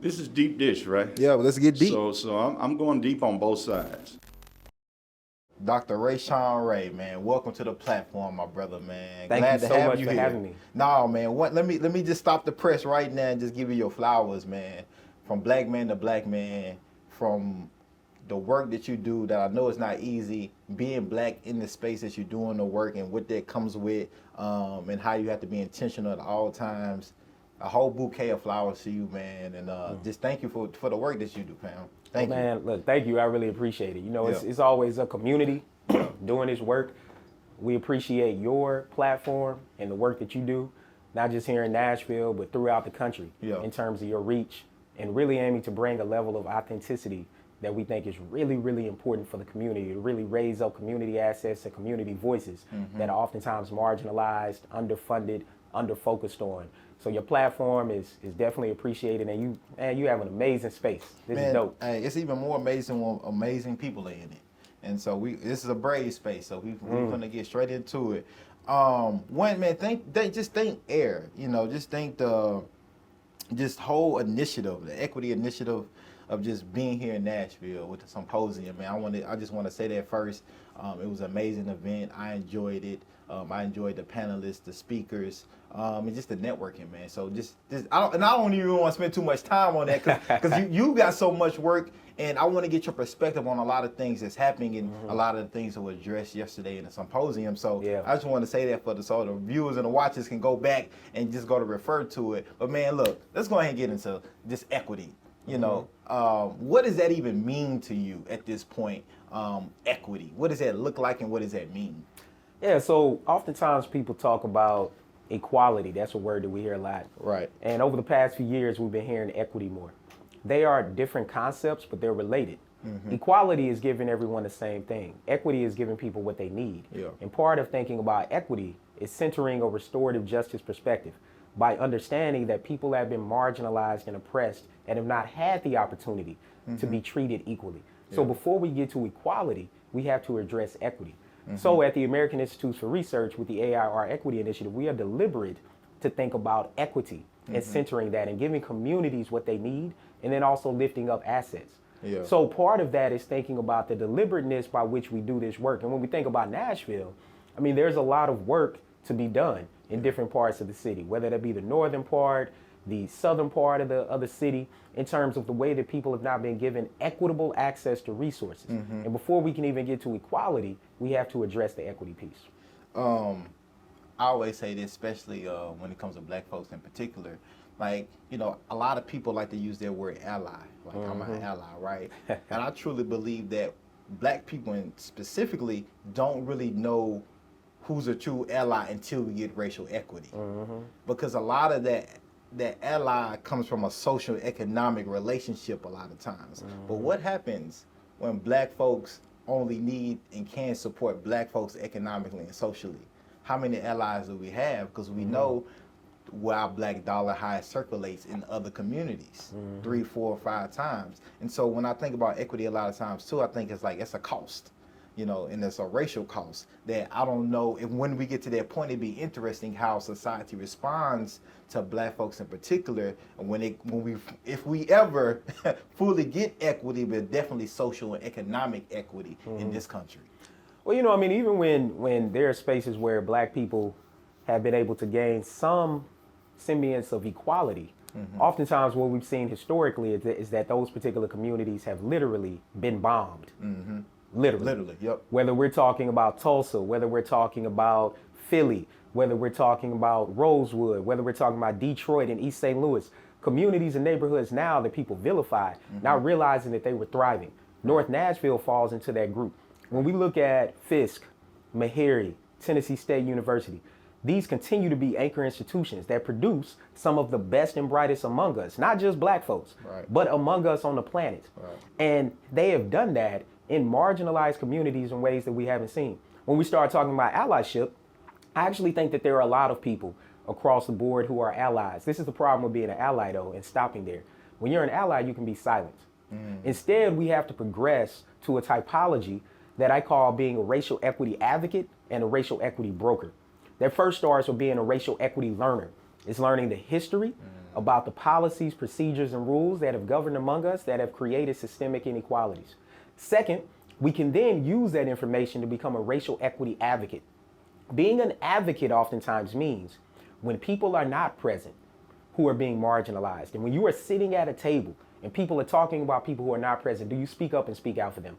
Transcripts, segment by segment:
This is deep dish, right? Yeah, but let's get deep. So I'm going deep on both sides. Dr. Rashawn Ray, man, welcome to the platform, my brother, man. Thank Glad you to so have much you for here. having me. No, man, let me just stop the press right now and just give you your flowers, man. From black man to black man, from the work that you do that I know is not easy, being black in the space that you're doing the work and what that comes with, and how you have to be intentional at all times. A whole bouquet of flowers to you, man, and just thank you for the work that you do, fam. Thank you. Man, look, thank you. I really appreciate it. You know, it's always a community doing this work. We appreciate your platform and the work that you do, not just here in Nashville, but throughout the country in terms of your reach and really aiming to bring a level of authenticity that we think is really, really important for the community, to really raise up community assets and community voices that are oftentimes marginalized, underfunded, underfocused on. So your platform is definitely appreciated, and you have an amazing space. This is dope. Hey, it's even more amazing when amazing people are in it. And so this is a brave space, so we're gonna get straight into it. One man, just think air, just think the whole initiative, the equity initiative of just being here in Nashville with the symposium, man. I just want to say that first. It was an amazing event. I enjoyed it. I enjoyed the panelists, the speakers, and just the networking, man. So I don't even want to spend too much time on that because you got so much work, and I want to get your perspective on a lot of things that's happening and a lot of the things that were addressed yesterday in the symposium. So I just want to say that so the viewers and the watchers can go back and just go to refer to it. But man, look, let's go ahead and get into this equity. What does that even mean to you at this point? Equity. What does that look like and what does that mean? Yeah, so oftentimes people talk about equality. That's a word that we hear a lot. Right. And over the past few years, we've been hearing equity more. They are different concepts, but they're related. Equality is giving everyone the same thing. Equity is giving people what they need. Yeah. And part of thinking about equity is centering a restorative justice perspective by understanding that people have been marginalized and oppressed and have not had the opportunity to be treated equally. So before we get to equality, we have to address equity. So at the American Institutes for Research with the AIR Equity Initiative, we are deliberate to think about equity and centering that and giving communities what they need and then also lifting up assets. Yeah. So part of that is thinking about the deliberateness by which we do this work. And when we think about Nashville, I mean, there's a lot of work to be done in different parts of the city, whether that be the northern part, the southern part of the city, in terms of the way that people have not been given equitable access to resources. And before we can even get to equality, we have to address the equity piece. I always say this, especially when it comes to black folks in particular. Like, a lot of people like to use their word ally. Like, I'm an ally, right? And I truly believe that black people specifically don't really know who's a true ally until we get racial equity. Because a lot of that ally comes from a social economic relationship a lot of times. But what happens when black folks only need and can support black folks economically and socially? How many allies do we have? Because we know where our black dollar high circulates in other communities 3, 4, 5 times. And so when I think about equity a lot of times too, I think it's a cost. And it's a racial cost that I don't know if when we get to that point, it'd be interesting how society responds to black folks in particular, and if we ever fully get equity, but definitely social and economic equity in this country. Well, even when there are spaces where black people have been able to gain some semblance of equality, oftentimes what we've seen historically is that those particular communities have literally been bombed. Literally, yep. Whether we're talking about Tulsa, whether we're talking about Philly, whether we're talking about Rosewood, whether we're talking about Detroit and East St. Louis, communities and neighborhoods now that people vilify, not realizing that they were thriving. North Nashville falls into that group. When we look at Fisk, Meharry, Tennessee State University, these continue to be anchor institutions that produce some of the best and brightest among us, not just black folks, but among us on the planet. And they have done that in marginalized communities in ways that we haven't seen. When we start talking about allyship, I actually think that there are a lot of people across the board who are allies. This is the problem with being an ally, though, and stopping there. When you're an ally, you can be silent. Instead, we have to progress to a typology that I call being a racial equity advocate and a racial equity broker. That first starts with being a racial equity learner. It's learning the history, about the policies, procedures, and rules that have governed among us that have created systemic inequalities. Second, we can then use that information to become a racial equity advocate. Being an advocate oftentimes means when people are not present, who are being marginalized, and when you are sitting at a table and people are talking about people who are not present, do you speak up and speak out for them?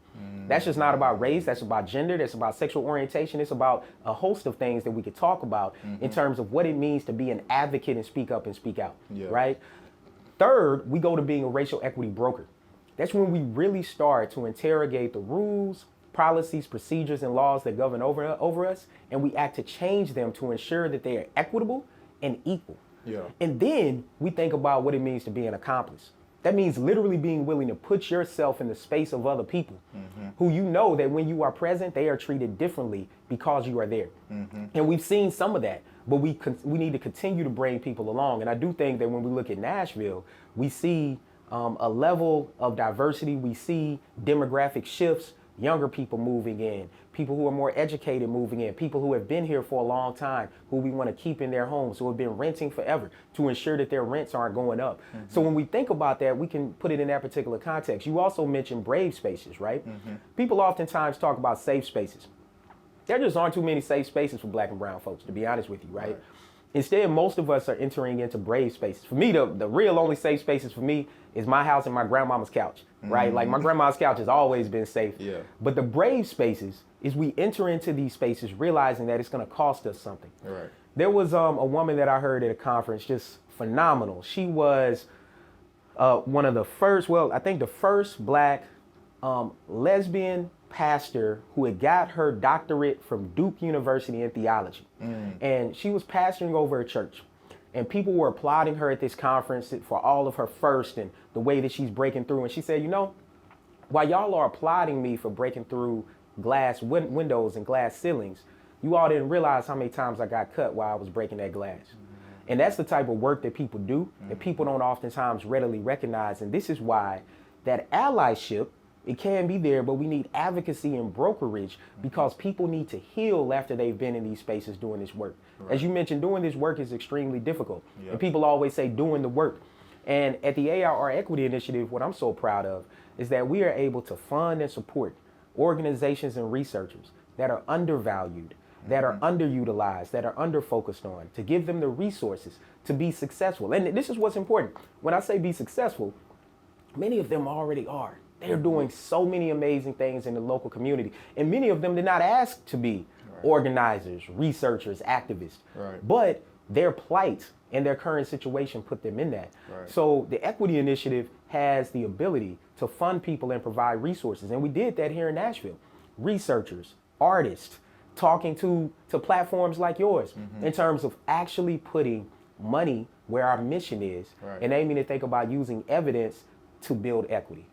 That's just not about race, that's about gender, that's about sexual orientation, it's about a host of things that we could talk about in terms of what it means to be an advocate and speak up and speak out, right? Third, we go to being a racial equity broker. That's when we really start to interrogate the rules, policies, procedures, and laws that govern over us, and we act to change them to ensure that they are equitable and equal. And then we think about what it means to be an accomplice. That means literally being willing to put yourself in the space of other people who you know that when you are present, they are treated differently because you are there. And we've seen some of that, but we need to continue to bring people along. And I do think that when we look at Nashville, we see a level of diversity, we see demographic shifts, younger people moving in, people who are more educated moving in, people who have been here for a long time, who we want to keep in their homes, who have been renting forever to ensure that their rents aren't going up. So when we think about that, we can put it in that particular context. You also mentioned brave spaces, right? People oftentimes talk about safe spaces. There just aren't too many safe spaces for Black and brown folks, to be honest with you, right? Instead, most of us are entering into brave spaces. For me, the real only safe spaces for me is my house and my grandmama's couch, right? Like my grandma's couch has always been safe. But the brave spaces is we enter into these spaces realizing that it's going to cost us something. There was a woman that I heard at a conference, just phenomenal. She was one of the first, I think the first Black lesbian pastor who had got her doctorate from Duke University in theology. And she was pastoring over a church. And people were applauding her at this conference for all of her first and the way that she's breaking through. And she said, you know, while y'all are applauding me for breaking through glass windows and glass ceilings, you all didn't realize how many times I got cut while I was breaking that glass. And that's the type of work that people do, that people don't oftentimes readily recognize. And this is why that allyship, it can be there, but we need advocacy and brokerage because people need to heal after they've been in these spaces doing this work. As you mentioned, doing this work is extremely difficult. And people always say doing the work. And at the ARR Equity Initiative, what I'm so proud of is that we are able to fund and support organizations and researchers that are undervalued, that are underutilized, that are underfocused on, to give them the resources to be successful. And this is what's important. When I say be successful, many of them already are. They're doing so many amazing things in the local community. And many of them did not ask to be organizers, researchers, activists. But their plight and their current situation put them in that. So the Equity Initiative has the ability to fund people and provide resources. And we did that here in Nashville. Researchers, artists, talking to platforms like yours in terms of actually putting money where our mission is and aiming to think about using evidence to build equity.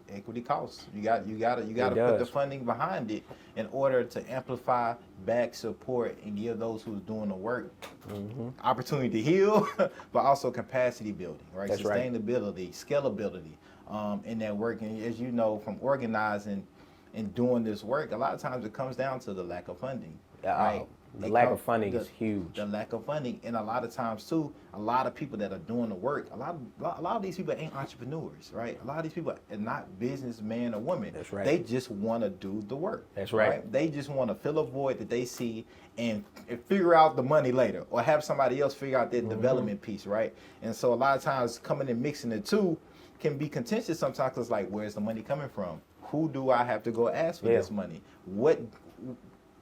Equity costs. You got to put the funding behind it in order to amplify, back, support, and give those who's doing the work opportunity to heal, but also capacity building, sustainability, scalability in that work. And as you know, from organizing and doing this work, a lot of times it comes down to the lack of funding. The lack of funding is huge. The lack of funding, and a lot of times too, a lot of people that are doing the work, a lot of these people ain't entrepreneurs, right? A lot of these people are not businessmen or women. They just want to do the work. They just want to fill a void that they see and figure out the money later, or have somebody else figure out their development piece, right? And so a lot of times coming and mixing the two can be contentious sometimes. It's like, where's the money coming from? Who do I have to go ask for this money? What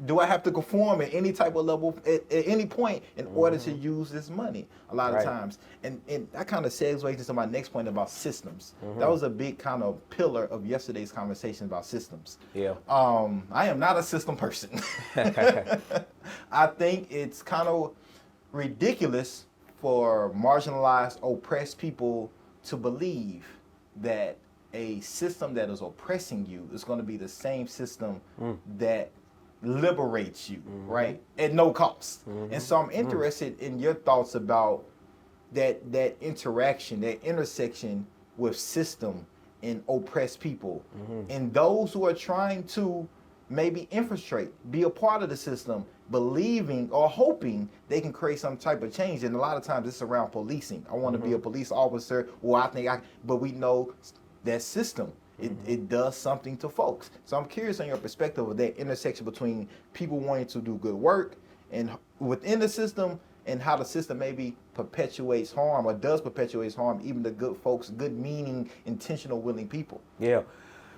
do I have to conform at any type of level at any point in order to use this money a lot of times? And that kind of segues into my next point about systems. That was a big kind of pillar of yesterday's conversation about systems. I am not a system person. I think it's kind of ridiculous for marginalized, oppressed people to believe that a system that is oppressing you is going to be the same system that liberates you, right? At no cost. And so I'm interested in your thoughts about that interaction, that intersection with system and oppressed people, and those who are trying to maybe infiltrate, be a part of the system, believing or hoping they can create some type of change. And a lot of times it's around policing. I want to be a police officer, or I think but we know that system, it does something to folks. So I'm curious on your perspective of that intersection between people wanting to do good work and within the system, and how the system maybe perpetuates harm or does perpetuate harm, even the good folks, good meaning, intentional, willing people. Yeah.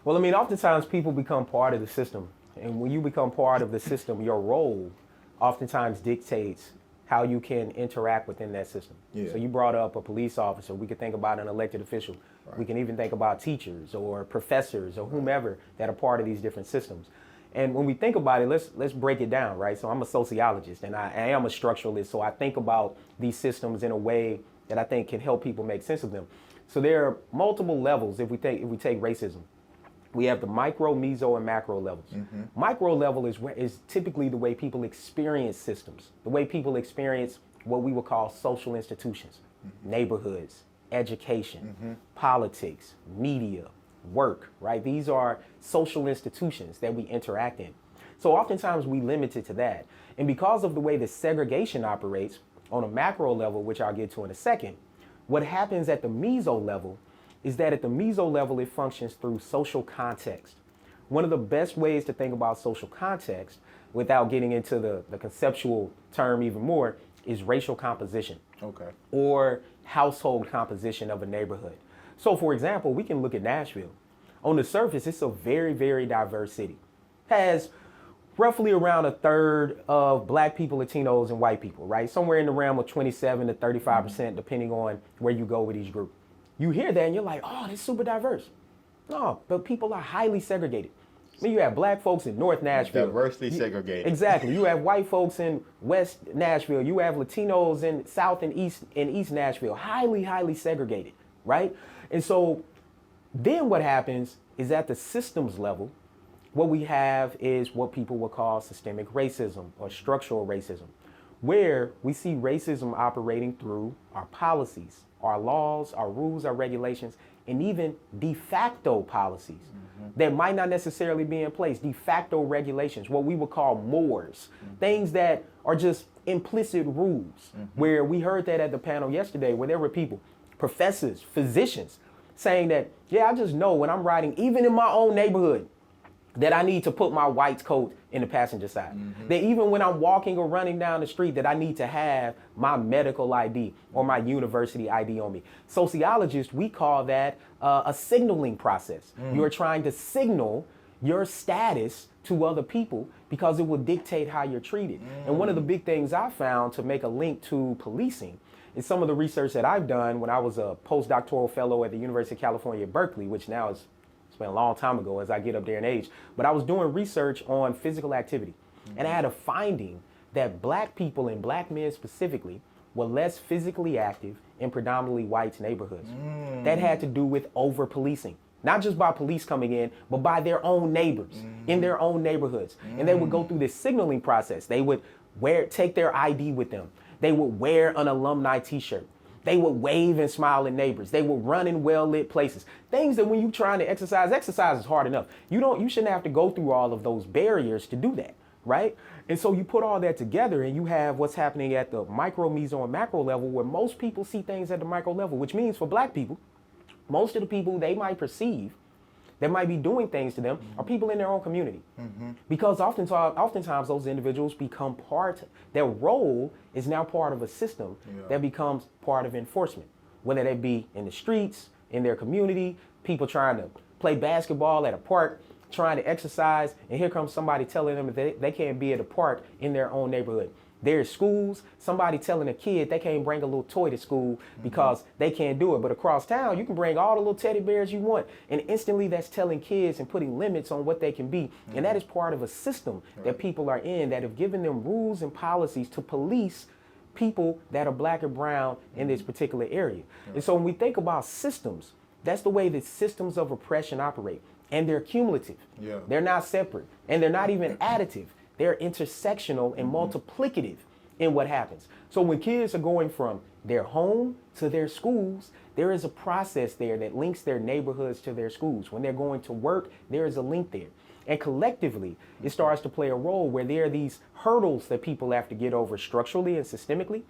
Well, I mean, oftentimes people become part of the system. And when you become part of the system, your role oftentimes dictates how you can interact within that system. Yeah. So you brought up a police officer. We could think about an elected official. Right. We can even think about teachers or professors or whomever that are part of these different systems. And when we think about it, let's break it down, right? So I'm a sociologist and I am a structuralist. So I think about these systems in a way that I think can help people make sense of them. So there are multiple levels if we take racism. We have the micro, meso, and macro levels. Micro level is typically the way people experience systems, the way people experience what we would call social institutions, neighborhoods, education, politics, media, work, right? These are social institutions that we interact in. So oftentimes we limit it to that. And because of the way the segregation operates on a macro level, which I'll get to in a second, what happens at the meso level is that at the meso level, it functions through social context. One of the best ways to think about social context, without getting into the conceptual term even more, is racial composition. Okay. Or household composition of a neighborhood. So for example, we can look at Nashville. On the surface, it's a very, very diverse city. Has roughly around a third of black people, Latinos, and white people, right? Somewhere in the realm of 27 to 35%, depending on where you go with each group. You hear that and you're like, oh, that's super diverse. No, but people are highly segregated. I mean, you have black folks in North Nashville. Diversely segregated. Exactly. You have white folks in West Nashville. You have Latinos in South and East Nashville. Highly, highly segregated, right? And so then what happens is at the systems level, what we have is what people would call systemic racism or structural racism, where we see racism operating through our policies, our laws, our rules, our regulations, and even de facto policies that might not necessarily be in place, de facto regulations, what we would call mores, things that are just implicit rules, where we heard that at the panel yesterday, where there were people, professors, physicians, saying that, yeah, I just know when I'm riding, even in my own neighborhood, that I need to put my white coat in the passenger side. That even when I'm walking or running down the street, that I need to have my medical ID or my university ID on me. Sociologists, we call that a signaling process. You're trying to signal your status to other people because it will dictate how you're treated. And one of the big things I found to make a link to policing is some of the research that I've done when I was a postdoctoral fellow at the University of California, Berkeley, which now is a long time ago as I get up there in age, but I was doing research on physical activity. And I had a finding that black people and black men specifically were less physically active in predominantly white neighborhoods. That had to do with over-policing. Not just by police coming in, but by their own neighbors in their own neighborhoods. And they would go through this signaling process. They would take their ID with them. They would wear an alumni t-shirt. They would wave and smile at neighbors. They would run in well-lit places. Things that when you're trying to exercise is hard enough. You shouldn't have to go through all of those barriers to do that, right? And so you put all that together and you have what's happening at the micro, meso, and macro level, where most people see things at the micro level, which means for black people, most of the people they might perceive that might be doing things to them are people in their own community. Because oftentimes those individuals become their role is now part of a system that becomes part of enforcement, whether they be in the streets, in their community, people trying to play basketball at a park, trying to exercise, and here comes somebody telling them that they can't be at a park in their own neighborhood. There's schools, somebody telling a kid they can't bring a little toy to school because they can't do it. But across town, you can bring all the little teddy bears you want. And instantly that's telling kids and putting limits on what they can be. And that is part of a system that people are in that have given them rules and policies to police people that are black or brown in this particular area. And so when we think about systems, that's the way that systems of oppression operate. And they're cumulative. They're not separate. And they're not even additive. They're intersectional and multiplicative in what happens. So when kids are going from their home to their schools, there is a process there that links their neighborhoods to their schools. When they're going to work, there is a link there. And collectively, it starts to play a role where there are these hurdles that people have to get over structurally and systemically.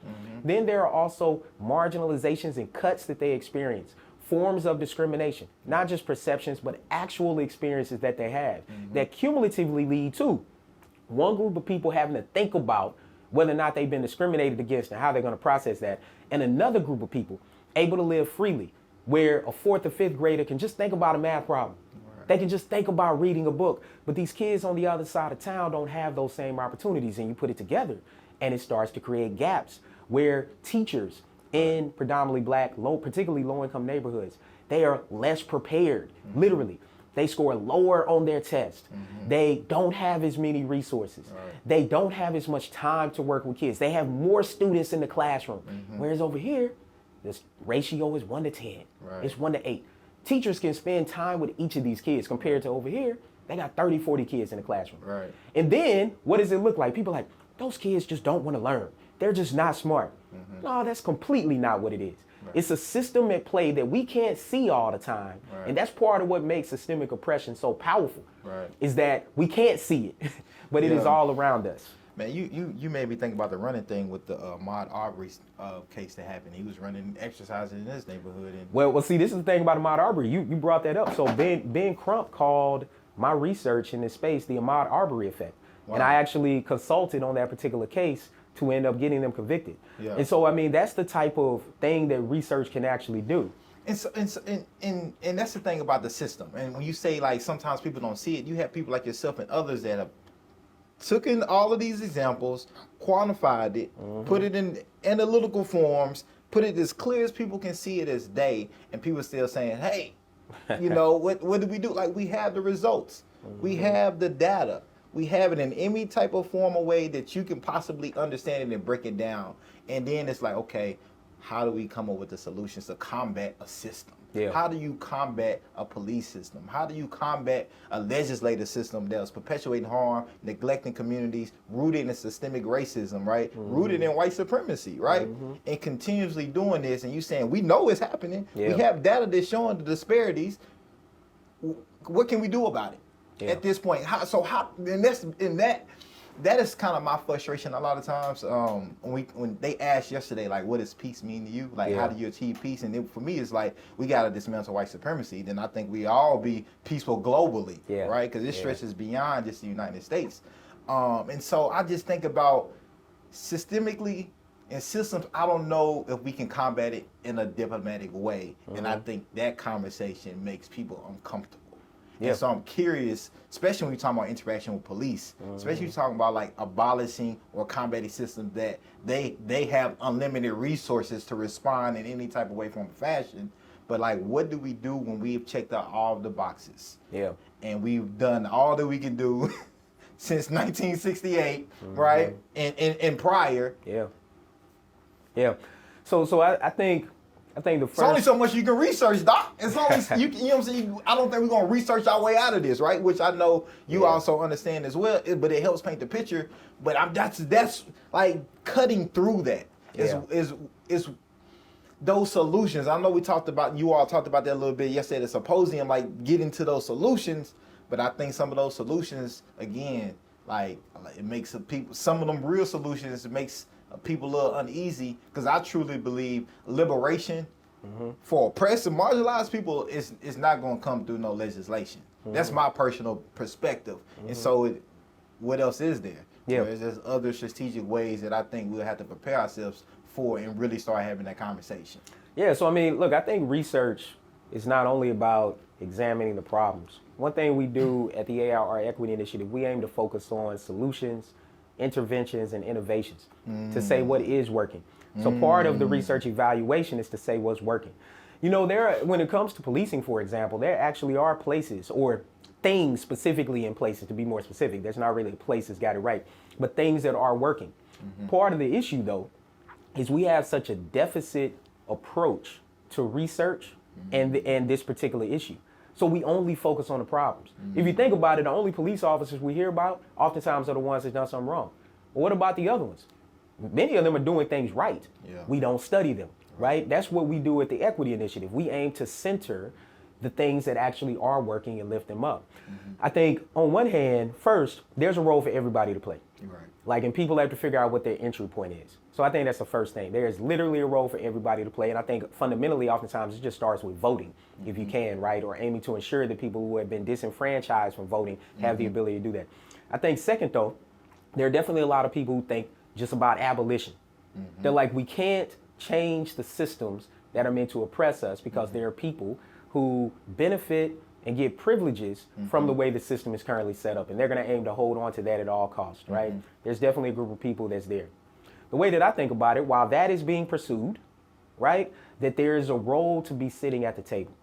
Then there are also marginalizations and cuts that they experience, forms of discrimination, not just perceptions, but actual experiences that they have that cumulatively lead to one group of people having to think about whether or not they've been discriminated against and how they're going to process that, and another group of people able to live freely, where a fourth or fifth grader can just think about a math problem. They can just think about reading a book. But these kids on the other side of town don't have those same opportunities, and you put it together and it starts to create gaps where teachers in predominantly black, particularly low-income neighborhoods, they are less prepared, literally. They score lower on their test. They don't have as many resources. They don't have as much time to work with kids. They have more students in the classroom. Whereas over here, this ratio is 1 to 10. It's 1 to 8. Teachers can spend time with each of these kids compared to over here. They got 30, 40 kids in the classroom. And then what does it look like? People are like, those kids just don't want to learn. They're just not smart. No, that's completely not what it is. It's a system at play that we can't see all the time. And that's part of what makes systemic oppression so powerful, is that we can't see it, but it is all around us. Man, you made me think about the running thing with the Ahmaud Arbery case that happened. He was running, exercising in his neighborhood. And Well, see, this is the thing about Ahmaud Arbery. You brought that up. So Ben Crump called my research in this space the Ahmaud Arbery effect. And I actually consulted on that particular case to end up getting them convicted. And so, I mean, that's the type of thing that research can actually do. And that's the thing about the system. And when you say, like, sometimes people don't see it, you have people like yourself and others that have taken all of these examples, quantified it, put it in analytical forms, put it as clear as people can see it as day, and people still saying, hey, you know, what do we do? Like, we have the results. We have the data. We have it in any type of form or way that you can possibly understand it and break it down. And then it's like, okay, how do we come up with the solutions to combat a system? How do you combat a police system? How do you combat a legislative system that's perpetuating harm, neglecting communities, rooted in systemic racism, right? Rooted in white supremacy, right? And continuously doing this, and you saying, we know it's happening. We have data that's showing the disparities. What can we do about it? At this point, that is kind of my frustration a lot of times. When they asked yesterday, like, what does peace mean to you? Like, how do you achieve peace? And for me, it's like, we got to dismantle white supremacy. Then I think we all be peaceful globally, right? Because it stretches beyond just the United States. And so I just think about systemically and systems. I don't know if we can combat it in a diplomatic way. And I think that conversation makes people uncomfortable. And so I'm curious, especially when you're talking about interaction with police, especially when you're talking about like abolishing or combating systems that they have unlimited resources to respond in any type of way, form, or fashion. But like, what do we do when we've checked out all of the boxes? And we've done all that we can do since 1968, right? And prior. So I think the first... It's only so much you can research, Doc. It's only, you know what I'm saying? I don't think we're going to research our way out of this, right? Which I know you also understand as well, but it helps paint the picture. But that's like cutting through that is those solutions. I know you all talked about that a little bit yesterday at the symposium, like getting to those solutions. But I think some of those solutions, again, like it makes some of them real solutions, it makes people a little uneasy, because I truly believe liberation for oppressed and marginalized people is not going to come through no legislation. That's my personal perspective. And so what else is there? There's other strategic ways that I think we'll have to prepare ourselves for and really start having that conversation. So I mean, look, I think research is not only about examining the problems. One thing we do at the AR Equity Initiative, we aim to focus on solutions, interventions, and innovations to say what is working. So part of the research evaluation is to say what's working. You know, when it comes to policing, for example, there actually are places or things specifically in places, to be more specific. There's not really a place that's got it right, but things that are working. Part of the issue, though, is we have such a deficit approach to research and this particular issue. So we only focus on the problems. If you think about it, the only police officers we hear about oftentimes are the ones that done something wrong. But what about the other ones? Many of them are doing things right. We don't study them, right? That's what we do at the Equity Initiative. We aim to center the things that actually are working and lift them up. I think on one hand, first, there's a role for everybody to play. Right. Like, and people have to figure out what their entry point is. So I think that's the first thing. There is literally a role for everybody to play. And I think fundamentally, oftentimes, it just starts with voting, if you can, right? Or aiming to ensure that people who have been disenfranchised from voting have the ability to do that. I think second, though, there are definitely a lot of people who think just about abolition. They're like, we can't change the systems that are meant to oppress us because there are people who benefit and get privileges from the way the system is currently set up. And they're going to aim to hold on to that at all costs, right? There's definitely a group of people that's there. The way that I think about it, while that is being pursued, right, that there is a role to be sitting at the table.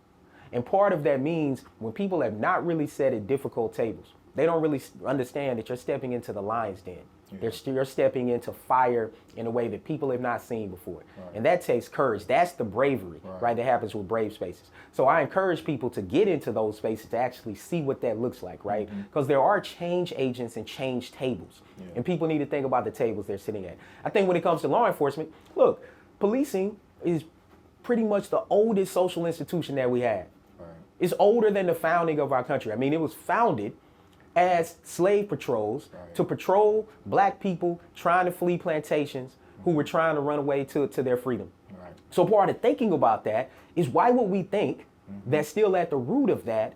And part of that means when people have not really sat at difficult tables, they don't really understand that you're stepping into the lion's den. You're stepping into fire in a way that people have not seen before. And that takes courage. That's the bravery, right, that happens with brave spaces. So I encourage people to get into those spaces to actually see what that looks like, right? Because there are change agents and change tables. And people need to think about the tables they're sitting at. I think when it comes to law enforcement, look, policing is pretty much the oldest social institution that we have. It's older than the founding of our country. I mean, it was founded as slave patrols to patrol black people trying to flee plantations who were trying to run away to their freedom. So part of thinking about that is why would we think that still at the root of that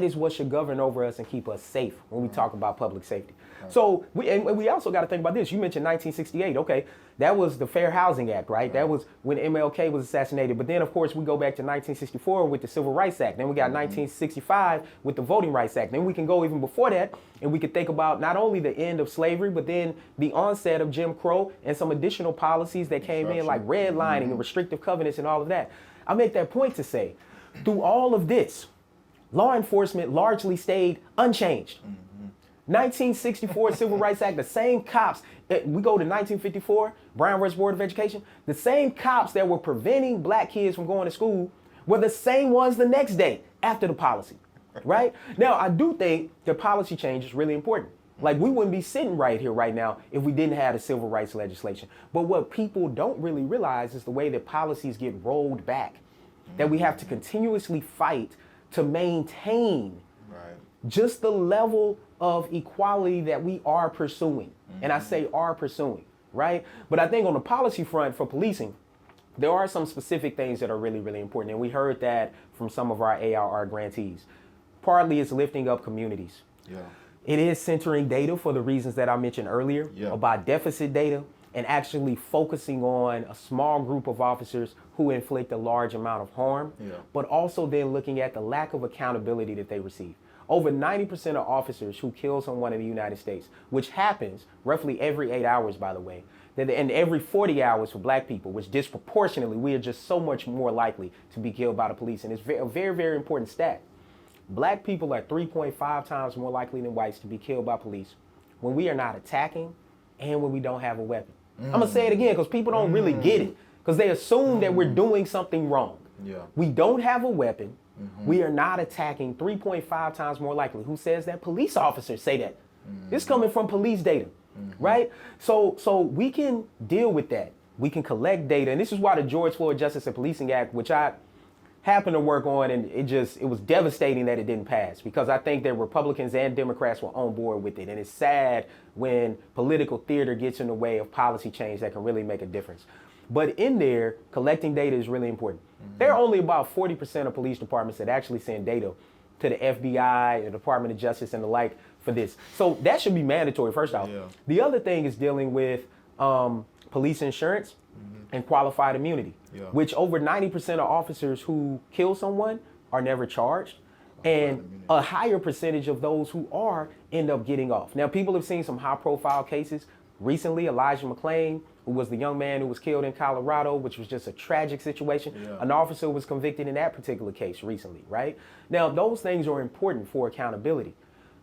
is what should govern over us and keep us safe when we talk about public safety. So we also got to think about this. You mentioned 1968. Okay, that was the Fair Housing Act, right? That was when MLK was assassinated. But then, of course, we go back to 1964 with the Civil Rights Act. Then we got 1965 with the Voting Rights Act. Then we can go even before that, and we can think about not only the end of slavery, but then the onset of Jim Crow and some additional policies that came in, like redlining and restrictive covenants and all of that. I make that point to say, through all of this, law enforcement largely stayed unchanged. 1964 Civil Rights Act, the same cops, we go to 1954, Brown versus Board of Education, the same cops that were preventing black kids from going to school were the same ones the next day after the policy, right? Now, I do think the policy change is really important. Like, we wouldn't be sitting right here right now if we didn't have the civil rights legislation. But what people don't really realize is the way that policies get rolled back, that we have to continuously fight to maintain just the level of equality that we are pursuing. And I say are pursuing, right? But I think on the policy front for policing, there are some specific things that are really, really important. And we heard that from some of our ARR grantees. Partly it's lifting up communities. It is centering data for the reasons that I mentioned earlier about deficit data and actually focusing on a small group of officers who inflict a large amount of harm, but also then looking at the lack of accountability that they receive. Over 90% of officers who kill someone in the United States, which happens roughly every 8 hours, by the way, and every 40 hours for black people, which disproportionately, we are just so much more likely to be killed by the police. And it's a very, very important stat. Black people are 3.5 times more likely than whites to be killed by police when we are not attacking and when we don't have a weapon. I'm gonna say it again because people don't really get it because they assume that we're doing something wrong. We don't have a weapon. We are not attacking 3.5 times more likely. Who says that? Police officers say that. It's coming from police data, right? So we can deal with that. We can collect data. And this is why the George Floyd Justice and Policing Act, which I happened to work on, and it was devastating that it didn't pass because I think that Republicans and Democrats were on board with it. And it's sad when political theater gets in the way of policy change that can really make a difference. But in there, collecting data is really important. There are only about 40% of police departments that actually send data to the FBI, the Department of Justice, and the like for this. So that should be mandatory, first off. The other thing is dealing with police insurance and qualified immunity, which over 90% of officers who kill someone are never charged. And a higher percentage of those who are end up getting off. Now, people have seen some high-profile cases. Recently, Elijah McClain, who was the young man who was killed in Colorado, which was just a tragic situation. An officer was convicted in that particular case recently, right? Now, those things are important for accountability.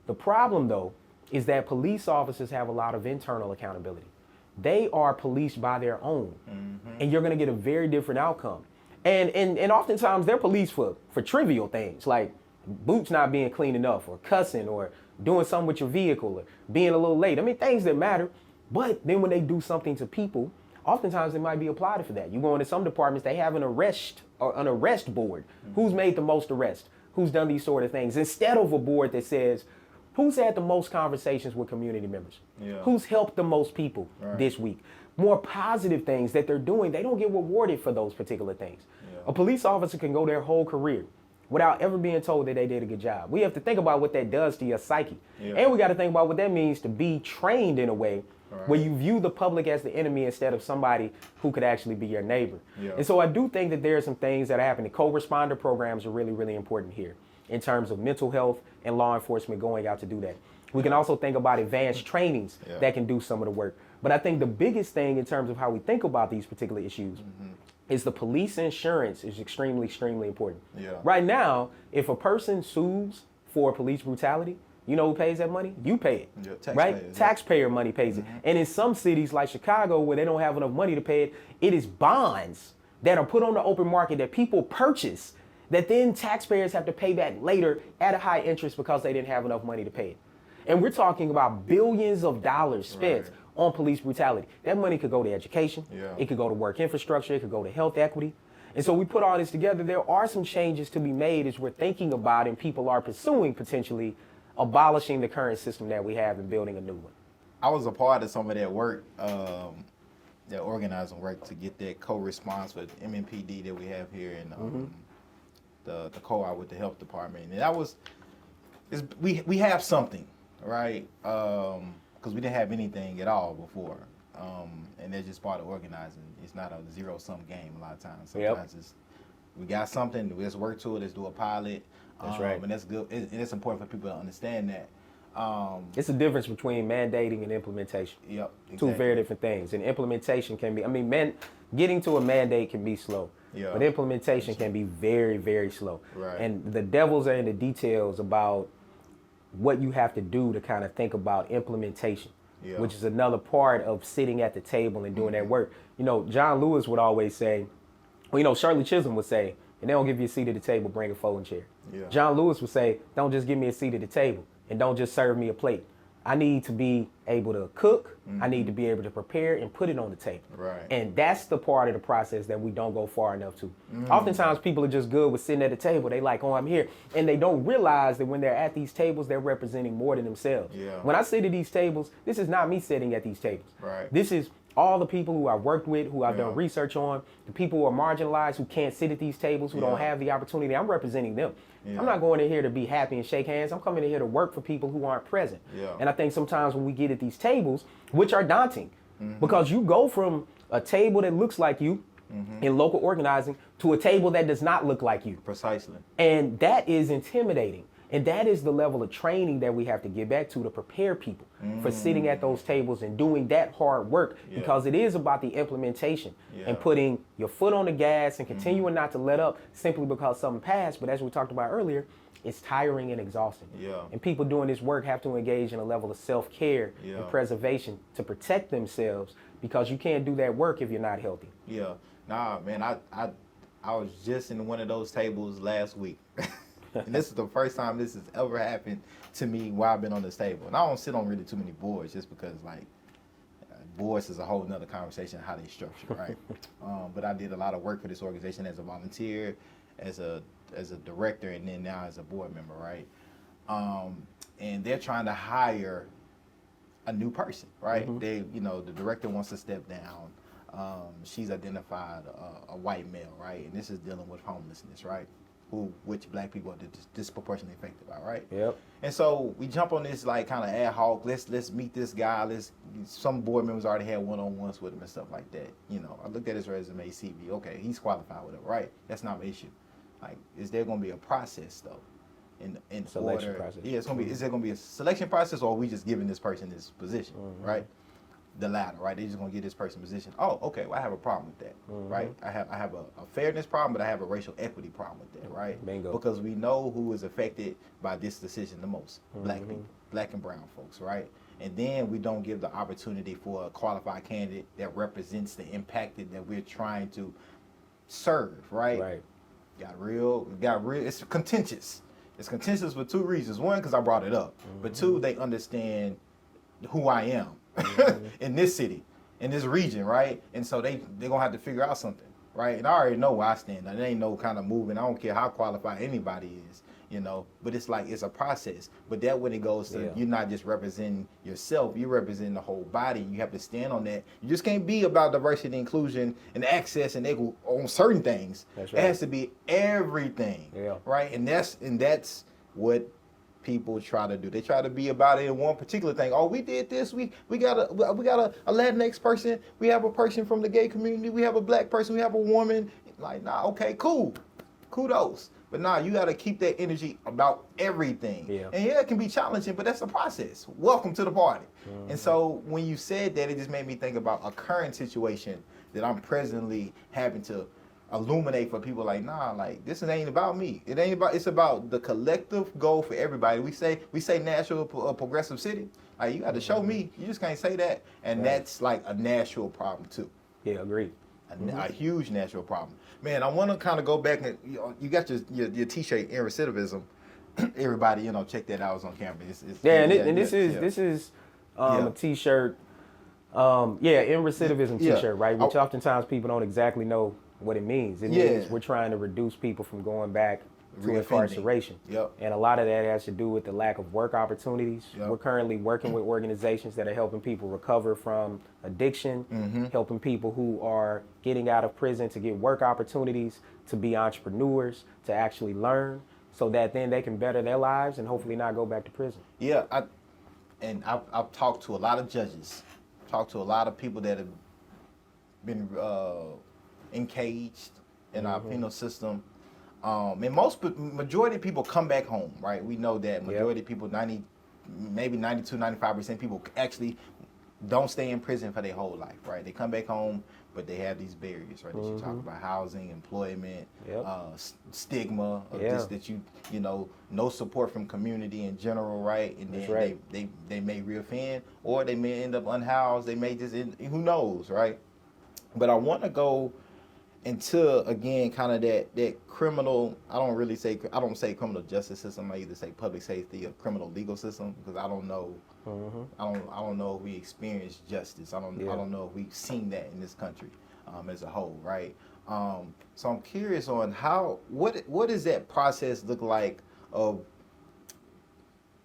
The problem, though, is that police officers have a lot of internal accountability. They are policed by their own, and you're going to get a very different outcome. And oftentimes, they're policed for trivial things, like boots not being clean enough, or cussing, or doing something with your vehicle, or being a little late. I mean, things that matter. But then when they do something to people, oftentimes they might be applauded for that. You go into some departments, they have an arrest an arrest board. Who's made the most arrests? Who's done these sort of things? Instead of a board that says, who's had the most conversations with community members? Yeah. Who's helped the most people this week? More positive things that they're doing. They don't get rewarded for those particular things. Yeah. A police officer can go their whole career without ever being told that they did a good job. We have to think about what that does to your psyche. Yeah. And we got to think about what that means to be trained in a way where you view the public as the enemy instead of somebody who could actually be your neighbor. Yeah. And so I do think that there are some things that are happening. Co-responder programs are really, really important here in terms of mental health and law enforcement going out to do that. We can also think about advanced trainings that can do some of the work. But I think the biggest thing in terms of how we think about these particular issues is the police insurance is extremely, extremely important. Yeah. Right now, if a person sues for police brutality, you know who pays that money? You pay it, Yeah, taxpayers, right? yeah. Taxpayer money pays it. And in some cities like Chicago, where they don't have enough money to pay it, it is bonds that are put on the open market that people purchase that then taxpayers have to pay back later at a high interest because they didn't have enough money to pay it. And we're talking about billions of dollars spent on police brutality. That money could go to education. Yeah. It could go to work infrastructure. It could go to health equity. And so we put all this together. There are some changes to be made as we're thinking about and people are pursuing potentially abolishing the current system that we have and building a new one. I was a part of some of that work, that organizing work to get that co-response with MMPD that we have here in the co-op with the health department. And that was, we have something, right? Because we didn't have anything at all before. And that's just part of organizing. It's not a zero-sum game a lot of times. Sometimes it's, we got something, let's work to it, let's do a pilot. That's right. And that's good. And it's important for people to understand that. It's a difference between mandating and implementation. Yep. Two Exactly. very different things. And implementation can be, getting to a mandate can be slow. Yeah. But implementation can be very, very slow. Right. And the devils are in the details about what you have to do to kind of think about implementation, which is another part of sitting at the table and doing that work. You know, John Lewis would always say, well, you know, Shirley Chisholm would say, and they don't give you a seat at the table, bring a folding chair. Yeah. John Lewis would say, don't just give me a seat at the table and don't just serve me a plate. I need to be able to cook. I need to be able to prepare and put it on the table. Right. And that's the part of the process that we don't go far enough to. Oftentimes people are just good with sitting at the table. They like, oh, I'm here. And they don't realize that when they're at these tables, they're representing more than themselves. Yeah. When I sit at these tables, this is not me sitting at these tables. Right. This is all the people who I've worked with, who I've Yeah. done research on, the people who are marginalized, who can't sit at these tables, who don't Yeah. have the opportunity. I'm representing them. Yeah. I'm not going in here to be happy and shake hands. I'm coming in here to work for people who aren't present. Yeah. And I think sometimes when we get at these tables, which are daunting, because you go from a table that looks like you in local organizing to a table that does not look like you. Precisely. And that is intimidating. And that is the level of training that we have to get back to prepare people for sitting at those tables and doing that hard work, because it is about the implementation and putting your foot on the gas and continuing not to let up simply because something passed. But as we talked about earlier, it's tiring and exhausting. Yeah. And people doing this work have to engage in a level of self-care Yeah. and preservation to protect themselves, because you can't do that work if you're not healthy. Yeah. Nah, man, I was just in one of those tables last week. And this is the first time this has ever happened to me while I've been on this table. And I don't sit on really too many boards just because, like, boards is a whole nother conversation how they structure, right? But I did a lot of work for this organization as a volunteer, as a director, and then now as a board member, right? And they're trying to hire a new person, right? They, you know, the director wants to step down. She's identified a white male, right? And this is dealing with homelessness, right? Which black people are disproportionately affected by, right? Yep. And so we jump on this like kind of ad hoc. Let's meet this guy. Some board members already had one-on-ones with him and stuff like that. You know, I looked at his resume, CV. Okay, he's qualified with it, right? That's not an issue. Like, is there going to be a process though? In Selection order, process. yeah, it's going to be. Is there going to be a selection process, or are we just giving this person this position, right? The latter, right? They're just gonna get this person position. Oh, okay. Well, I have a problem with that, right? I have a fairness problem, but I have a racial equity problem with that, right? Bingo. Because we know who is affected by this decision the most: black people, black and brown folks, right? And then we don't give the opportunity for a qualified candidate that represents the impacted that we're trying to serve, right? Right. Got real. It's contentious. It's contentious for two reasons. One, because I brought it up, but two, they understand who I am in this city, in this region, right? And so they're gonna have to figure out something. right? And I already know where I stand. It ain't no kind of movement. I don't care how qualified anybody is, but it's like it's a process. But that when it goes to you're not just representing yourself, you're representing the whole body. You have to stand on that. You just can't be about diversity, inclusion, and access and equal on certain things. That's right. It has to be everything, right? And that's what people try to do. They try to be about it in one particular thing. Oh, we did this. We got a Latinx person. We have a person from the gay community. We have a black person. We have a woman. Like, nah, okay, cool, kudos. But nah, you got to keep that energy about everything. Yeah. And it can be challenging, but that's the process. Welcome to the party. Mm-hmm. And so when you said that, it just made me think about a current situation that I'm presently having to illuminate for people. Like, nah, like this ain't about me. It's about the collective goal for everybody. We say national progressive city. Like, you got to show me. You just can't say that. And that's like a national problem too. Yeah, agreed. A huge national problem. Man, I want to kind of go back and you got your T-shirt in recidivism. Everybody, check that out. It's on camera. This is a T-shirt. In recidivism T-shirt, right? Which oftentimes people don't exactly know what it means. It means we're trying to reduce people from going back to incarceration. Yep. And a lot of that has to do with the lack of work opportunities. Yep. We're currently working with organizations that are helping people recover from addiction, helping people who are getting out of prison to get work opportunities, to be entrepreneurs, to actually learn, so that then they can better their lives and hopefully not go back to prison. Yeah, I've talked to a lot of judges, talked to a lot of people that have been encaged in our penal system. And majority of people come back home, right? We know that majority of people, 95% people actually don't stay in prison for their whole life, right? They come back home, but they have these barriers, right? That you talk about: housing, employment, stigma of this, that no support from community in general, right? And then they may reoffend, or they may end up unhoused. They may just who knows, right? But I want to go into, again, kind of that criminal, I don't say criminal justice system. I either say public safety or criminal legal system, because I don't know. I don't know if we experience justice. I don't know if we've seen that in this country as a whole, right? So I'm curious on what does that process look like of,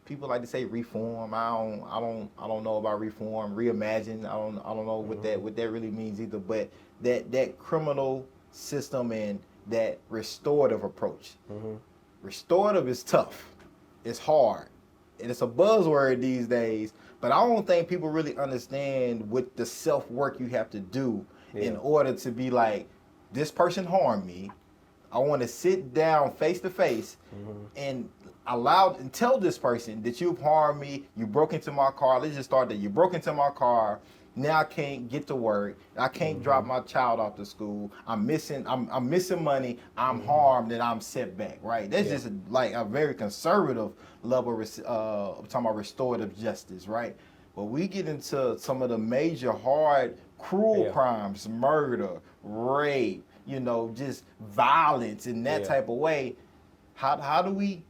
people like to say reform. I don't know about reform, reimagine. I don't know what that really means either. But that criminal system and that restorative approach. Restorative is tough. It's hard. And it's a buzzword these days. But I don't think people really understand what the self-work you have to do in order to be like, this person harmed me. I want to sit down face to face and tell this person that you've harmed me. You broke into my car. Let's just start there. You broke into my car. Now I can't get to work. I can't drop my child off to school. I'm missing money. I'm harmed and I'm set back. Right? That's just like a very conservative level of talking about restorative justice. Right? But we get into some of the major, hard, cruel crimes: murder, rape. Just violence in that type of way. How do we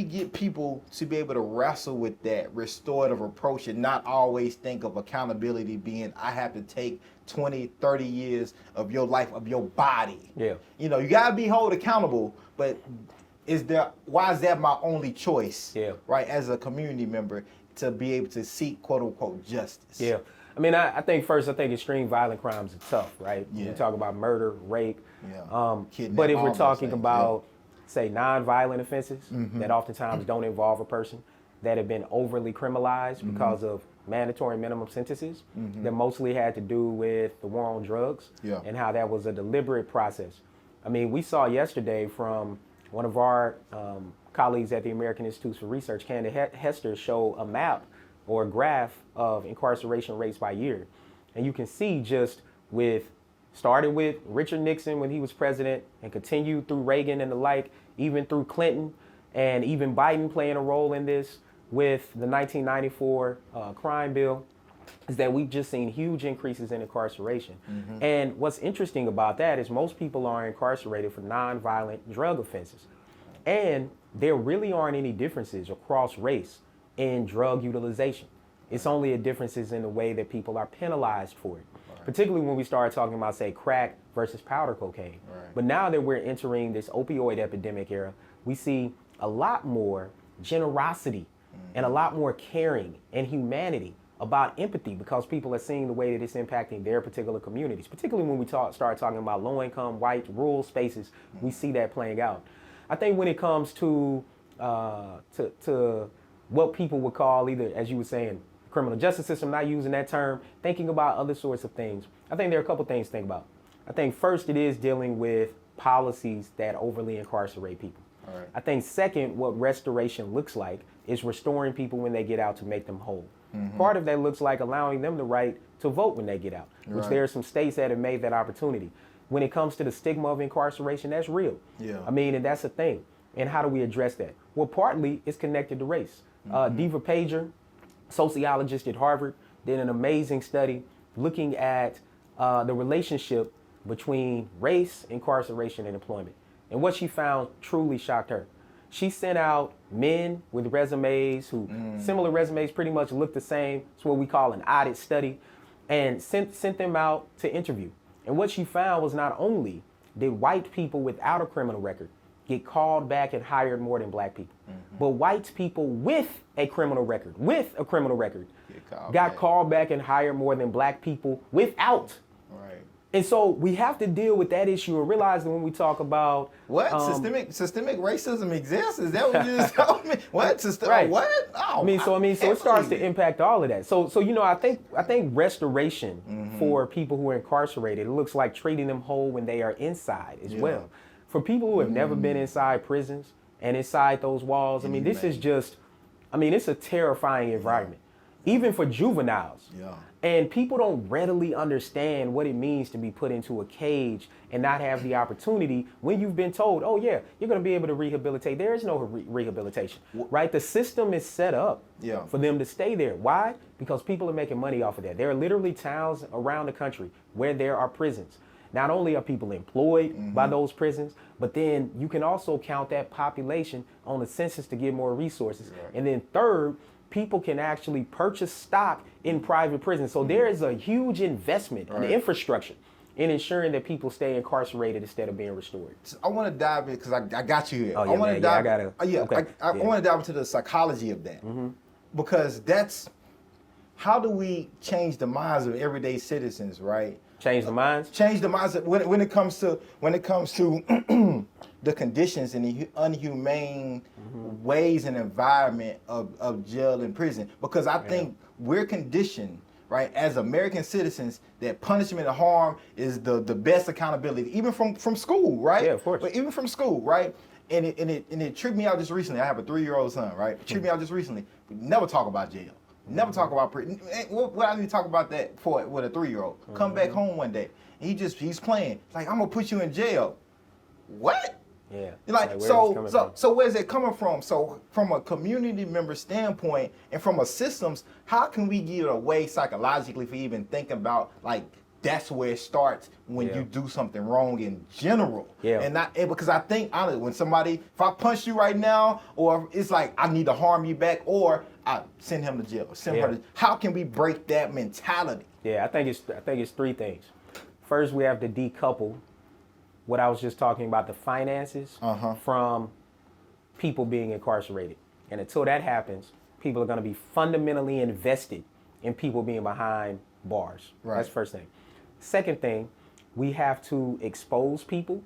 get people to be able to wrestle with that restorative approach and not always think of accountability being, I have to take 20, 30 years of your life, of your body. Yeah. You gotta be held accountable, but why is that my only choice? Right, as a community member, to be able to seek quote unquote justice? Yeah. I mean, I think extreme violent crimes are tough, right? Yeah. You talk about murder, rape. But if we're talking about, say, non-violent offenses that oftentimes don't involve a person, that have been overly criminalized because of mandatory minimum sentences, that mostly had to do with the war on drugs and how that was a deliberate process. I mean, we saw yesterday from one of our colleagues at the American Institute for Research, Candace Hester, show a map or a graph of incarceration rates by year. And you can see started with Richard Nixon when he was president and continued through Reagan and the like, even through Clinton, and even Biden playing a role in this with the 1994 crime bill, is that we've just seen huge increases in incarceration. And what's interesting about that is most people are incarcerated for non-violent drug offenses. And there really aren't any differences across race in drug utilization. It's only a differences in the way that people are penalized for it. particularly when we started talking about, say, crack versus powder cocaine. Right. But now that we're entering this opioid epidemic era, we see a lot more generosity and a lot more caring and humanity about empathy, because people are seeing the way that it's impacting their particular communities. Particularly when we start talking about low-income, white, rural spaces, we see that playing out. I think when it comes to what people would call, either, as you were saying, criminal justice system, not using that term, thinking about other sorts of things, I think there are a couple things to think about. I think first, it is dealing with policies that overly incarcerate people. All right. I think second, what restoration looks like is restoring people when they get out to make them whole. Part of that looks like allowing them the right to vote when they get out, which there are some states that have made that opportunity. When it comes to the stigma of incarceration, that's real. Yeah. I mean, and that's a thing. And how do we address that? Well, partly it's connected to race. Diva Pager, sociologist at Harvard, did an amazing study looking at the relationship between race, incarceration, and employment. And what she found truly shocked her. She sent out men with resumes who similar resumes, pretty much look the same. It's what we call an audit study, and sent them out to interview. And what she found was not only did white people without a criminal record get called back and hired more than black people, but white people with a criminal record, got called back and hired more than black people without. Right. And so we have to deal with that issue and realize that when we talk about what systemic racism exists, is that what you just told me? What right. What? Oh, so it starts to impact all of that. So you know, I think restoration for people who are incarcerated, it looks like treating them whole when they are inside as well. For people who have never been inside prisons and inside those walls, I mean, this is just, I mean, it's a terrifying environment, even for juveniles. Yeah. And people don't readily understand what it means to be put into a cage and not have the opportunity when you've been told, oh yeah, you're going to be able to rehabilitate. There is no rehabilitation, right? The system is set up for them to stay there. Why? Because people are making money off of that. There are literally towns around the country where there are prisons. Not only are people employed by those prisons, but then you can also count that population on the census to get more resources. Right. And then third, people can actually purchase stock in private prisons. So there is a huge investment in infrastructure in ensuring that people stay incarcerated instead of being restored. So I want to dive in because I got you here. Oh, yeah, I want to dive into the psychology of that because that's how do we change the minds of everyday citizens, right? Change the minds? Change the minds when it comes to the conditions and the inhumane ways and environment of jail and prison. Because I think we're conditioned, right, as American citizens, that punishment and harm is the best accountability, even from school, right? Yeah, of course. But even from school, right? And it tripped me out just recently. I have a 3-year-old son, right? It tripped me out just recently. We never talk about jail. Never talk about prison. What I need to talk about that for with a 3-year-old? Come back home one day. And he's playing. It's like, I'm gonna put you in jail. What? Yeah. Like so where's it coming from? So from a community member standpoint and from a systems, how can we get away psychologically for even thinking about like that's where it starts when you do something wrong in general. Yeah. And not because I think honestly, when somebody, if I punch you right now, or it's like I need to harm you back, or I send him to jail, or send her to, how can we break that mentality? Yeah, I think it's 3 things. First, we have to decouple what I was just talking about, the finances, from people being incarcerated. And until that happens, people are going to be fundamentally invested in people being behind bars. Right. That's the first thing. Second thing, we have to expose people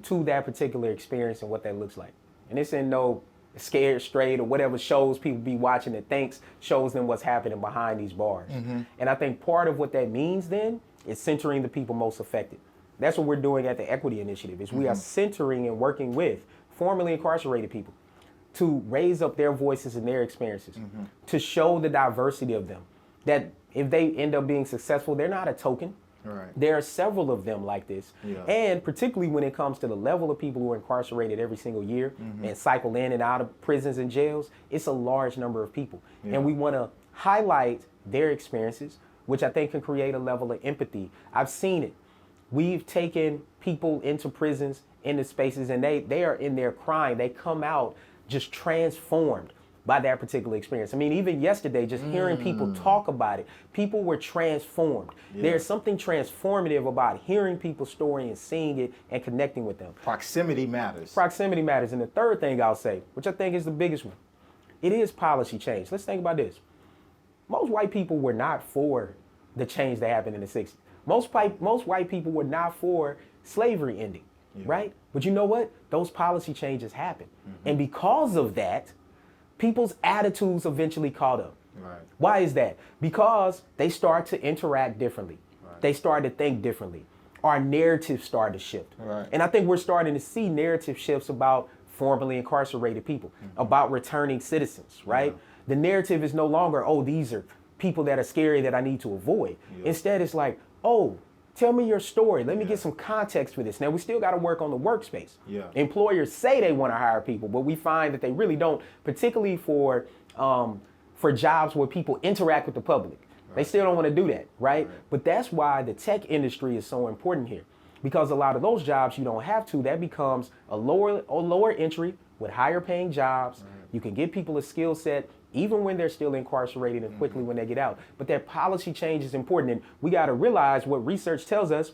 to that particular experience and what that looks like. And it's in no Scared Straight or whatever shows people be watching that shows them what's happening behind these bars. And I think part of what that means then is centering the people most affected. That's what we're doing at the Equity Initiative, is we are centering and working with formerly incarcerated people to raise up their voices and their experiences, to show the diversity of them, that if they end up being successful, they're not a token. Right. There are several of them like this. Yeah. And particularly when it comes to the level of people who are incarcerated every single year and cycle in and out of prisons and jails, it's a large number of people. Yeah. And we want to highlight their experiences, which I think can create a level of empathy. I've seen it. We've taken people into prisons, into spaces, and they are in there crying. They come out just transformed by that particular experience. I mean, even yesterday, just hearing people talk about it, people were transformed. Yeah. There's something transformative about hearing people's story and seeing it and connecting with them. Proximity matters. Proximity matters. And the third thing I'll say, which I think is the biggest one, it is policy change. Let's think about this. Most white people were not for the change that happened in the 60s. Most white people were not for slavery ending, right? But you know what? Those policy changes happened. And because of that, people's attitudes eventually caught up. Right. Why is that? Because they start to interact differently. Right. They start to think differently. Our narratives start to shift. Right. And I think we're starting to see narrative shifts about formerly incarcerated people, about returning citizens, right? The narrative is no longer, oh, these are people that are scary that I need to avoid. Instead, it's like, oh, tell me your story. Let me get some context for this. Now, we still got to work on the workspace. Employers say they want to hire people, but we find that they really don't, particularly for jobs where people interact with the public. They still don't want to do that, right? But that's why the tech industry is so important here, because a lot of those jobs you don't have to. That becomes a lower entry with higher paying jobs. You can give people a skill set even when they're still incarcerated and quickly when they get out. But that policy change is important. And we got to realize what research tells us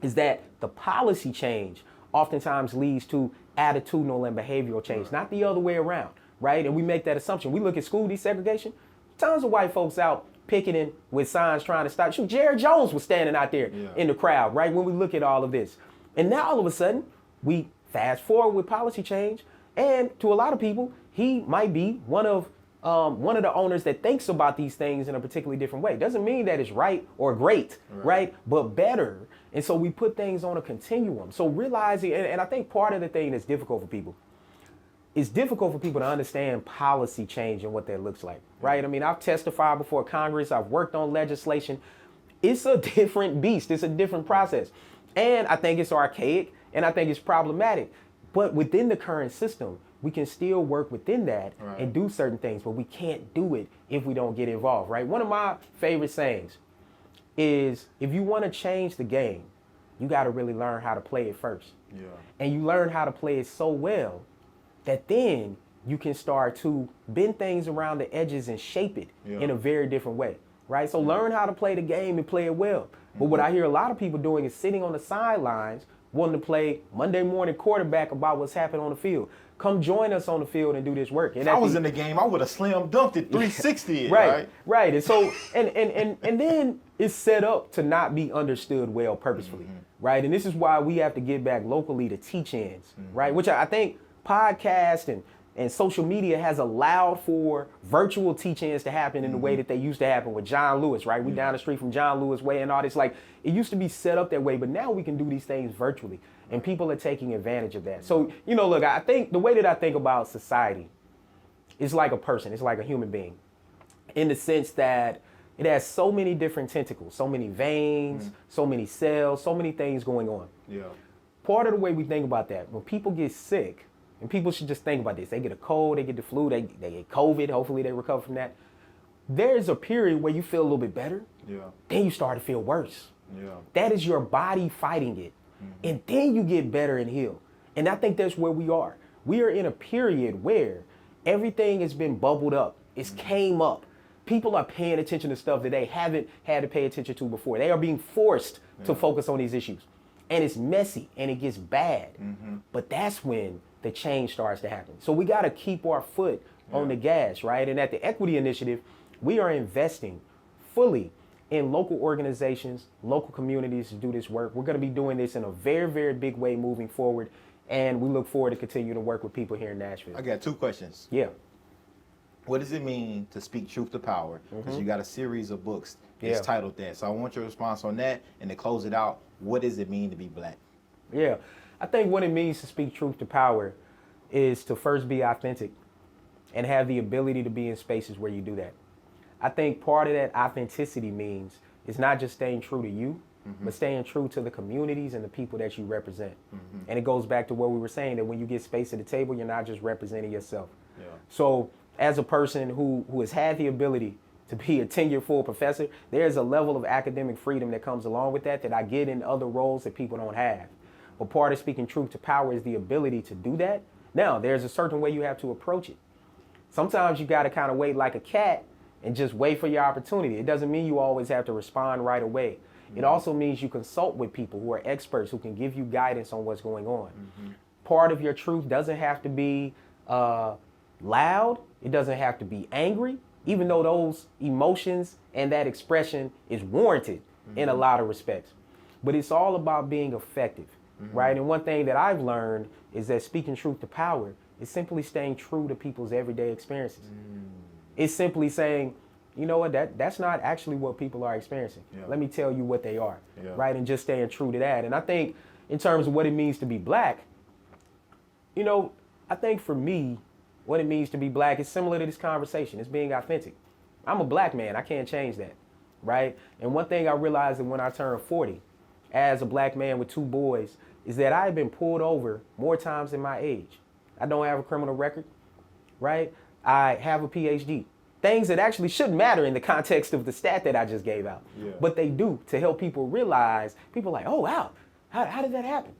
is that the policy change oftentimes leads to attitudinal and behavioral change, not the other way around, right? And we make that assumption. We look at school desegregation, tons of white folks out picketing with signs trying to stop. Shoot, Jerry Jones was standing out there in the crowd, right? When we look at all of this. And now all of a sudden, we fast forward with policy change. And to a lot of people, he might be one of the owners that thinks about these things in a particularly different way. Doesn't mean that it's right or great, right? But better. And so we put things on a continuum. So realizing, and I think part of the thing that's difficult for people, it's difficult for people to understand policy change and what that looks like, right? I mean, I've testified before Congress. I've worked on legislation. It's a different beast. It's a different process. And I think it's archaic and I think it's problematic. But within the current system, we can still work within that and do certain things, but we can't do it if we don't get involved, right? One of my favorite sayings is, if you want to change the game, you got to really learn how to play it first. And you learn how to play it so well that then you can start to bend things around the edges and shape it in a very different way, right? So learn how to play the game and play it well. But what I hear a lot of people doing is sitting on the sidelines wanting to play Monday morning quarterback about what's happening on the field. Come join us on the field and do this work. And if I was in the game, I would have slam dunked it 360 it, right? And so, and then it's set up to not be understood well purposefully, right? And this is why we have to get back locally to teach-ins, right? Which I think podcast and social media has allowed for virtual teach-ins to happen in the way that they used to happen with John Lewis, right? We down the street from John Lewis Way and all this. Like, it used to be set up that way, but now we can do these things virtually, and people are taking advantage of that. So, you know, look, I think the way that I think about society is like a person. It's like a human being in the sense that it has so many different tentacles, so many veins, so many cells, so many things going on. Part of the way we think about that, when people get sick, and people should just think about this. They get a cold, they get the flu, they get COVID. Hopefully they recover from that. There's a period where you feel a little bit better. Then you start to feel worse. That is your body fighting it. And then you get better and heal. And I think that's where we are. We are in a period where everything has been bubbled up. It's came up. People are paying attention to stuff that they haven't had to pay attention to before. They are being forced to focus on these issues. And it's messy and it gets bad. But that's when the change starts to happen. So we got to keep our foot on the gas, right? And at the Equity Initiative, we are investing fully in local organizations, local communities to do this work. We're going to be doing this in a very, very big way moving forward. And we look forward to continue to work with people here in Nashville. I got 2 questions. What does it mean to speak truth to power? Because you got a series of books that's titled that. So I want your response on that. And to close it out, what does it mean to be black? I think what it means to speak truth to power is to first be authentic and have the ability to be in spaces where you do that. I think part of that authenticity means is not just staying true to you, but staying true to the communities and the people that you represent. And it goes back to what we were saying, that when you get space at the table, you're not just representing yourself. So as a person who has had the ability to be a tenured full professor, there's a level of academic freedom that comes along with that I get in other roles that people don't have. But part of speaking truth to power is the ability to do that. Now, there's a certain way you have to approach it. Sometimes you got to kind of wait like a cat and just wait for your opportunity. It doesn't mean you always have to respond right away. It also means you consult with people who are experts who can give you guidance on what's going on. Part of your truth doesn't have to be loud. It doesn't have to be angry, even though those emotions and that expression is warranted in a lot of respects. But it's all about being effective, right? And one thing that I've learned is that speaking truth to power is simply staying true to people's everyday experiences. It's simply saying, you know what, that's not actually what people are experiencing. Let me tell you what they are, right? And just staying true to that. And I think in terms of what it means to be black, you know, I think for me, what it means to be black is similar to this conversation. It's being authentic. I'm a black man. I can't change that, right? And one thing I realized that when I turned 40, as a black man with 2 boys, is that I've been pulled over more times than my age. I don't have a criminal record, right? I have a PhD. Things that actually shouldn't matter in the context of the stat that I just gave out. But they do, to help people realize, people are like, oh, wow, how did that happen?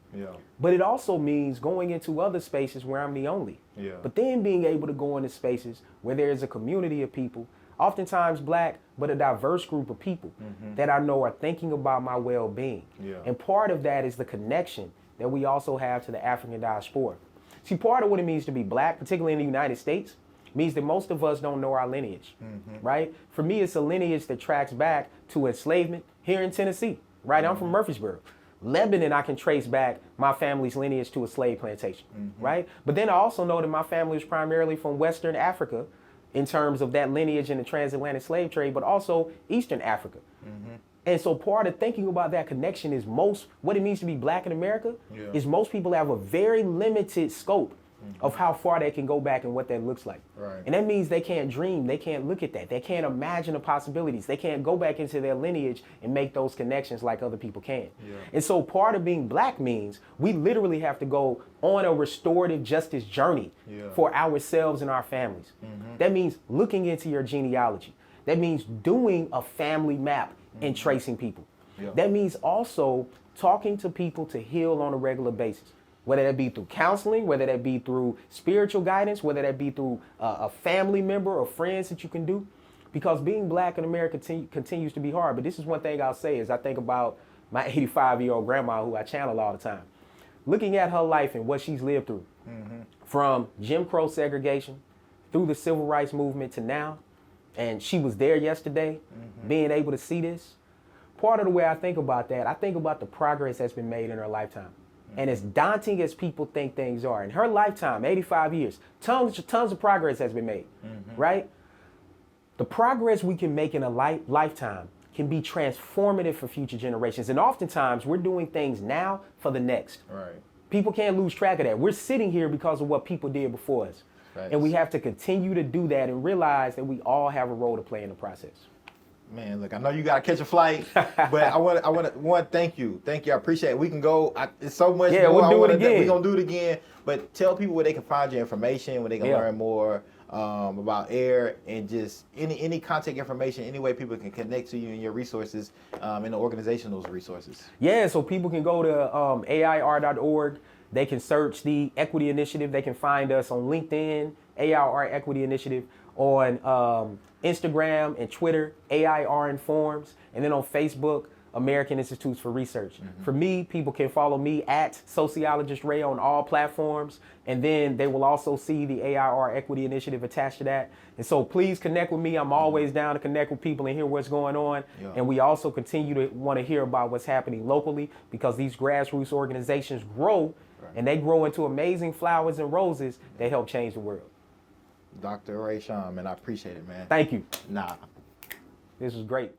But it also means going into other spaces where I'm the only. But then being able to go into spaces where there is a community of people, oftentimes black, but a diverse group of people that I know are thinking about my well-being. And part of that is the connection that we also have to the African diaspora. See, part of what it means to be black, particularly in the United States, means that most of us don't know our lineage, right? For me, it's a lineage that tracks back to enslavement here in Tennessee, right? I'm from Murfreesboro. Lebanon, I can trace back my family's lineage to a slave plantation, right? But then I also know that my family is primarily from Western Africa in terms of that lineage in the transatlantic slave trade, but also Eastern Africa. And so part of thinking about that connection is what it means to be black in America is most people have a very limited scope of how far they can go back and what that looks like. And that means they can't dream, they can't look at that, they can't imagine the possibilities, they can't go back into their lineage and make those connections like other people can. And so part of being black means we literally have to go on a restorative justice journey for ourselves and our families. That means looking into your genealogy. That means doing a family map and tracing people. That means also talking to people to heal on a regular basis. Whether that be through counseling, whether that be through spiritual guidance, whether that be through a family member or friends that you can do. Because being black in America continues to be hard. But this is one thing I'll say is I think about my 85-year-old grandma who I channel all the time. Looking at her life and what she's lived through. From Jim Crow segregation through the civil rights movement to now. And she was there yesterday, being able to see this. Part of the way I think about that, I think about the progress that's been made in her lifetime. And as daunting as people think things are, in her lifetime, 85 years, tons of progress has been made, right? The progress we can make in a lifetime can be transformative for future generations. And oftentimes, we're doing things now for the next. People can't lose track of that. We're sitting here because of what people did before us. And we have to continue to do that and realize that we all have a role to play in the process. Man, look, I know you got to catch a flight, but I want to thank you. Thank you. I appreciate it. We can go. It's so much more. We'll do it again. We're going to do it again. But tell people where they can find your information, where they can learn more about AIR, and just any contact information, any way people can connect to you and your resources and the organization of those resources. So people can go to AIR.org. They can search the Equity Initiative. They can find us on LinkedIn, AIR Equity Initiative, on Instagram and Twitter, AIR Informs, and then on Facebook, American Institutes for Research. For me, people can follow me at Sociologist Ray on all platforms, and then they will also see the AIR Equity Initiative attached to that. And so please connect with me. I'm always down to connect with people and hear what's going on. And we also continue to want to hear about what's happening locally, because these grassroots organizations grow, and they grow into amazing flowers and roses that help change the world. Dr. Rashawn, man, I appreciate it, man. Thank you. Nah. This was great.